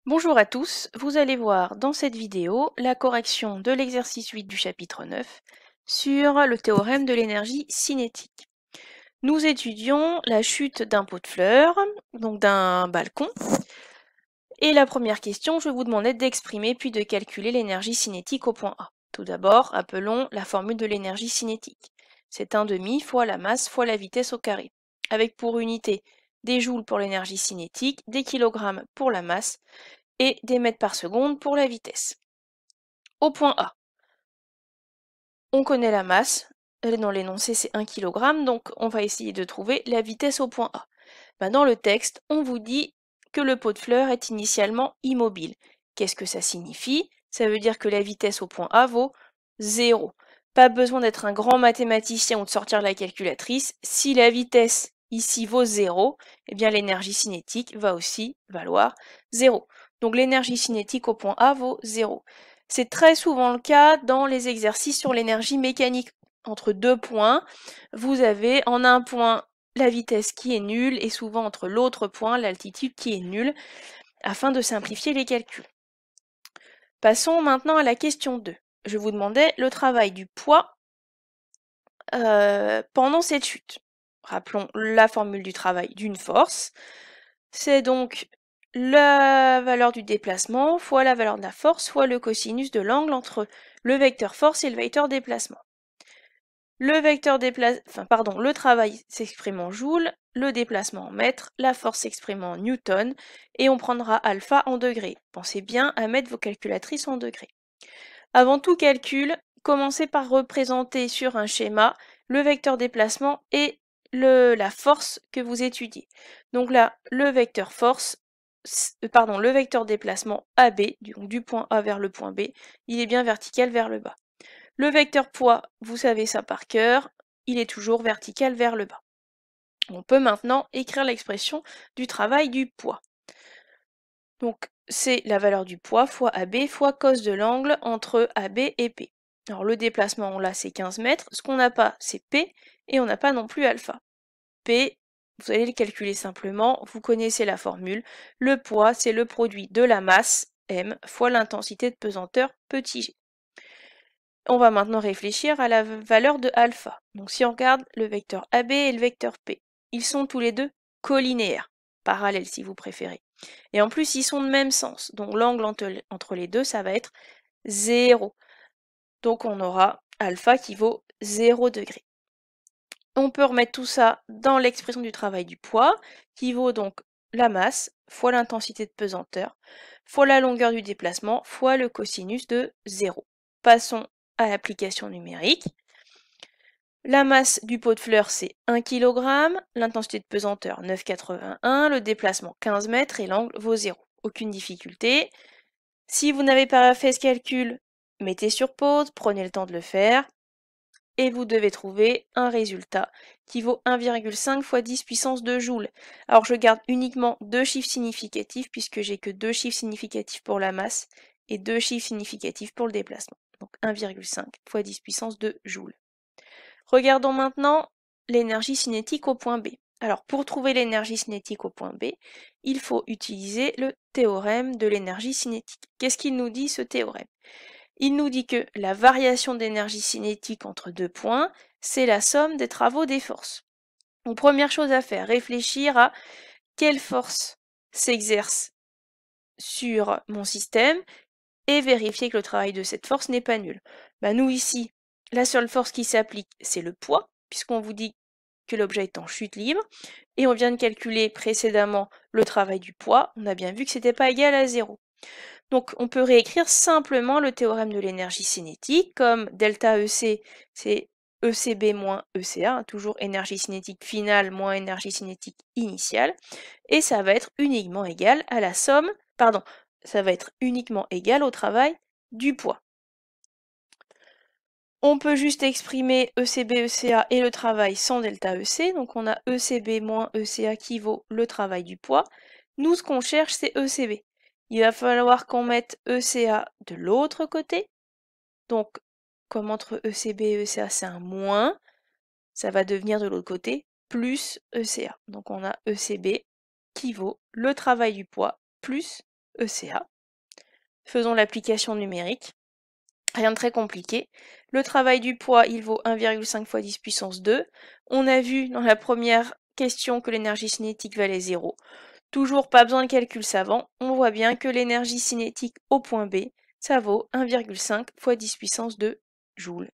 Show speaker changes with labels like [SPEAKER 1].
[SPEAKER 1] Bonjour à tous, vous allez voir dans cette vidéo la correction de l'exercice 8 du chapitre 9 sur le théorème de l'énergie cinétique. Nous étudions la chute d'un pot de fleurs, donc d'un balcon, et la première question, je vous demandais d'exprimer puis de calculer l'énergie cinétique au point A. Tout d'abord, appelons la formule de l'énergie cinétique. C'est 1/2 fois la masse fois la vitesse au carré, avec pour unité des joules pour l'énergie cinétique, des kilogrammes pour la masse, et des mètres par seconde pour la vitesse. Au point A, on connaît la masse, dans l'énoncé c'est 1 kg, donc on va essayer de trouver la vitesse au point A. Dans le texte, on vous dit que le pot de fleurs est initialement immobile. Qu'est-ce que ça signifie? Ça veut dire que la vitesse au point A vaut 0. Pas besoin d'être un grand mathématicien ou de sortir la calculatrice. Si la vitesse ici vaut 0, eh bien l'énergie cinétique va aussi valoir 0. Donc l'énergie cinétique au point A vaut 0. C'est très souvent le cas dans les exercices sur l'énergie mécanique. Entre deux points, vous avez en un point la vitesse qui est nulle et souvent entre l'autre point l'altitude qui est nulle, afin de simplifier les calculs. Passons maintenant à la question 2. Je vous demandais le travail du poids pendant cette chute. Rappelons la formule du travail d'une force. C'est donc la valeur du déplacement fois la valeur de la force fois le cosinus de l'angle entre le vecteur force et le vecteur déplacement. Le travail s'exprime en joules, le déplacement en mètres, la force s'exprime en newton, et on prendra alpha en degrés. Pensez bien à mettre vos calculatrices en degrés. Avant tout calcul, commencez par représenter sur un schéma le vecteur déplacement et la force que vous étudiez. Donc là, le vecteur déplacement AB, donc du point A vers le point B, il est bien vertical vers le bas. Le vecteur poids, vous savez ça par cœur, il est toujours vertical vers le bas. On peut maintenant écrire l'expression du travail du poids. Donc c'est la valeur du poids fois AB fois cos de l'angle entre AB et P. Alors le déplacement, on l'a, c'est 15 mètres. Ce qu'on n'a pas, c'est P, et on n'a pas non plus alpha. P, vous allez le calculer simplement, vous connaissez la formule. Le poids, c'est le produit de la masse, M, fois l'intensité de pesanteur, petit g. On va maintenant réfléchir à la valeur de alpha. Donc si on regarde le vecteur AB et le vecteur P, ils sont tous les deux collinéaires, parallèles si vous préférez. Et en plus, ils sont de même sens. Donc l'angle entre les deux, ça va être 0. Donc on aura alpha qui vaut 0 degré. On peut remettre tout ça dans l'expression du travail du poids, qui vaut donc la masse fois l'intensité de pesanteur, fois la longueur du déplacement, fois le cosinus de 0. Passons à l'application numérique. La masse du pot de fleurs, c'est 1 kg, l'intensité de pesanteur 9,81, le déplacement 15 mètres et l'angle vaut 0. Aucune difficulté. Si vous n'avez pas fait ce calcul, mettez sur pause, prenez le temps de le faire, et vous devez trouver un résultat qui vaut 1,5 fois 10 puissance 2 joules. Alors je garde uniquement deux chiffres significatifs puisque j'ai que deux chiffres significatifs pour la masse et deux chiffres significatifs pour le déplacement. Donc 1,5 fois 10 puissance 2 joules. Regardons maintenant l'énergie cinétique au point B. Alors pour trouver l'énergie cinétique au point B, il faut utiliser le théorème de l'énergie cinétique. Qu'est-ce qu'il nous dit ce théorème? Il nous dit que la variation d'énergie cinétique entre deux points, c'est la somme des travaux des forces. Donc première chose à faire, réfléchir à quelle force s'exerce sur mon système et vérifier que le travail de cette force n'est pas nul. Nous ici, la seule force qui s'applique, c'est le poids, puisqu'on vous dit que l'objet est en chute libre, et on vient de calculer précédemment le travail du poids, on a bien vu que c'était pas égal à 0. Donc on peut réécrire simplement le théorème de l'énergie cinétique comme delta EC, c'est ECB moins ECA, toujours énergie cinétique finale moins énergie cinétique initiale, et ça va être uniquement égal à la somme, ça va être uniquement égal au travail du poids. On peut juste exprimer ECB, ECA et le travail sans delta EC, donc on a ECB moins ECA qui vaut le travail du poids. Nous, ce qu'on cherche, c'est ECB. Il va falloir qu'on mette ECA de l'autre côté. Donc, comme entre ECB et ECA, c'est un moins, ça va devenir de l'autre côté plus ECA. Donc on a ECB qui vaut le travail du poids plus ECA. Faisons l'application numérique. Rien de très compliqué. Le travail du poids, il vaut 1,5 fois 10 puissance 2. On a vu dans la première question que l'énergie cinétique valait 0. Toujours pas besoin de calcul savant. On voit bien que l'énergie cinétique au point B, ça vaut 1,5 fois 10 puissance 2 joules.